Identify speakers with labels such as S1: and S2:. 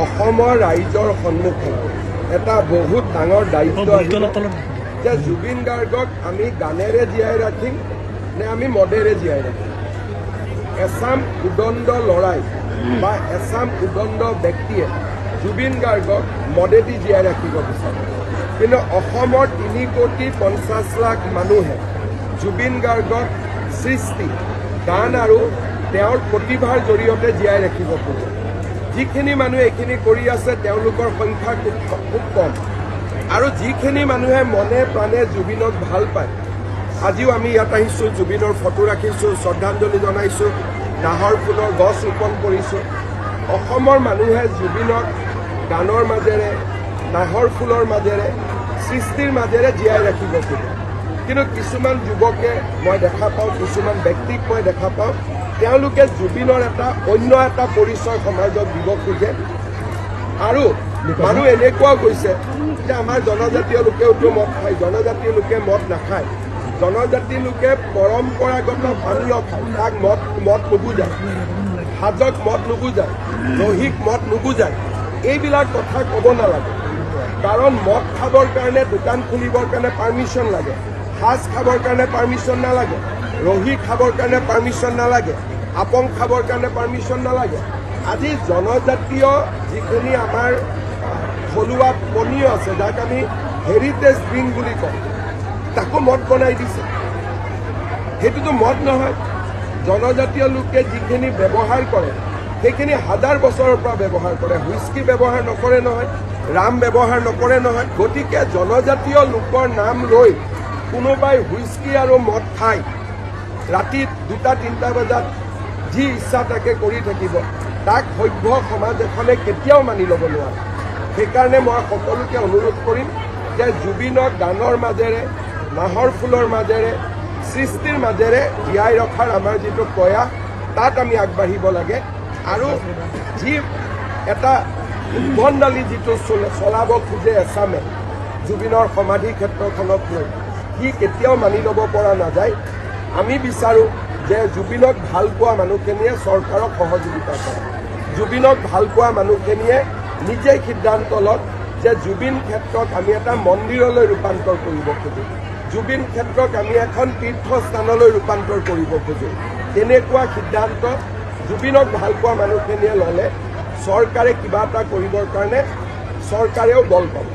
S1: অসমৰ ৰাইজৰ সন্মুখত এটা বহুত ডাঙৰ দায়িত্ব যে জুবিন গাৰ্গক আমি গানেৰে জীয়াই ৰাখিম নে আমি মদেৰে জীয়াই ৰাখিম। এছাম উদণ্ড লৰাই বা এছাম উদণ্ড ব্যক্তিয়ে জুবিন গাৰ্গক মদেদি জীয়াই ৰাখিব বিচাৰে, কিন্তু অসমৰ 3,50,00,000 মানুহে জুবিন গাৰ্গক সৃষ্টি গান আৰু তেওঁৰ প্ৰতিভাৰ জৰিয়তে জীয়াই ৰাখিব খোজে। যিখিনি মানুহে এইখিনি কৰি আছে তেওঁলোকৰ সংখ্যা খুব কম, আৰু যিখিনি মানুহে মনে প্ৰাণে জুবিনক ভাল পায়, আজিও আমি ইয়াত আহিছোঁ, জুবিনৰ ফটো ৰাখিছোঁ, শ্ৰদ্ধাঞ্জলি জনাইছোঁ, নাহৰ ফুলৰ গছ ৰোপণ কৰিছোঁ। অসমৰ মানুহে জুবিনক গানৰ মাজেৰে, নাহৰ ফুলৰ মাজেৰে, সৃষ্টিৰ মাজেৰে জীয়াই ৰাখিব খোজে। কিন্তু কিছুমান যুৱকে মই দেখা পাওঁ, কিছুমান ব্যক্তিক মই দেখা পাওঁ, তেওঁলোকে জুবিনৰ অন্য এটা পৰিচয় সমাজক দিব খোজে। আৰু মানুহ এনেকুৱাও গৈছে যে আমাৰ জনজাতীয় লোকেওতো মদ খায়, জনজাতীয় লোকে মদ নাখায়, জনজাতীয় লোকে পৰম্পৰাগত পানীয় খায়, তাক মদ নুবুজায়, সাজক মদ নুবুজায়, ৰহিক মদ নুবুজায়। এইবিলাক কথা ক'ব নালাগে, কাৰণ মদ খাবৰ কাৰণে, দোকান খুলিবৰ কাৰণে পাৰ্মিশ্যন লাগে, সাজ খাবৰ কাৰণে পাৰ্মিশ্যন নালাগে, ৰহি খাবৰ কাৰণে পাৰ্মিশ্যন নালাগে, আপং খাবৰ কাৰণে পাৰ্মিশ্যন নালাগে। আজি জনজাতীয় যিখিনি আমাৰ থলুৱা পনীয় আছে, যাক আমি হেৰিটেজ ড্ৰিংক বুলি কওঁ, তাকো মদ বনাই দিছে। সেইটোতো মদ নহয়। জনজাতীয় লোকে যিখিনি ব্যৱহাৰ কৰে সেইখিনি হাজাৰ বছৰৰ পৰা ব্যৱহাৰ কৰে। হুইস্কি ব্যৱহাৰ নকৰে নহয়, ৰাম ব্যৱহাৰ নকৰে নহয়। গতিকে জনজাতীয় লোকৰ নাম লৈ কোনোবাই হুইস্কি আৰু মদ খাই ৰাতি 2-3 বজাত যি ইচ্ছা তাকে কৰি থাকিব, তাক সভ্য সমাজ এখনে কেতিয়াও মানি ল'ব নোৱাৰে। সেইকাৰণে মই সকলোকে অনুৰোধ কৰিম যে জুবিনক গানৰ মাজেৰে, নাহৰ ফুলৰ মাজেৰে, সৃষ্টিৰ মাজেৰে জীয়াই ৰখাৰ আমাৰ যিটো প্ৰয়াস, তাত আমি আগবাঢ়িব লাগে। আৰু যি এটা উদ্ভণ্ডালি যিটো চলাব খোজে এছামে জুবিনৰ সমাধি ক্ষেত্ৰখনক লৈ, সি কেতিয়াও মানি ল'ব পৰা নাযায়। আমি বিচাৰোঁ যে জুবিনক ভাল পোৱা মানুহখিনিয়ে চৰকাৰক সহযোগিতা কৰে, জুবিনক ভাল পোৱা মানুহখিনিয়ে নিজেই সিদ্ধান্ত লওক যে জুবিন ক্ষেত্ৰক আমি এটা মন্দিৰলৈ ৰূপান্তৰ কৰিব খোজোঁ, জুবিন ক্ষেত্ৰক আমি এখন তীৰ্থস্থানলৈ ৰূপান্তৰ কৰিব খোজোঁ। তেনেকুৱা সিদ্ধান্ত জুবিনক ভাল পোৱা মানুহখিনিয়ে ল'লে চৰকাৰে কিবা এটা কৰিবৰ কাৰণে চৰকাৰেও বল পাব।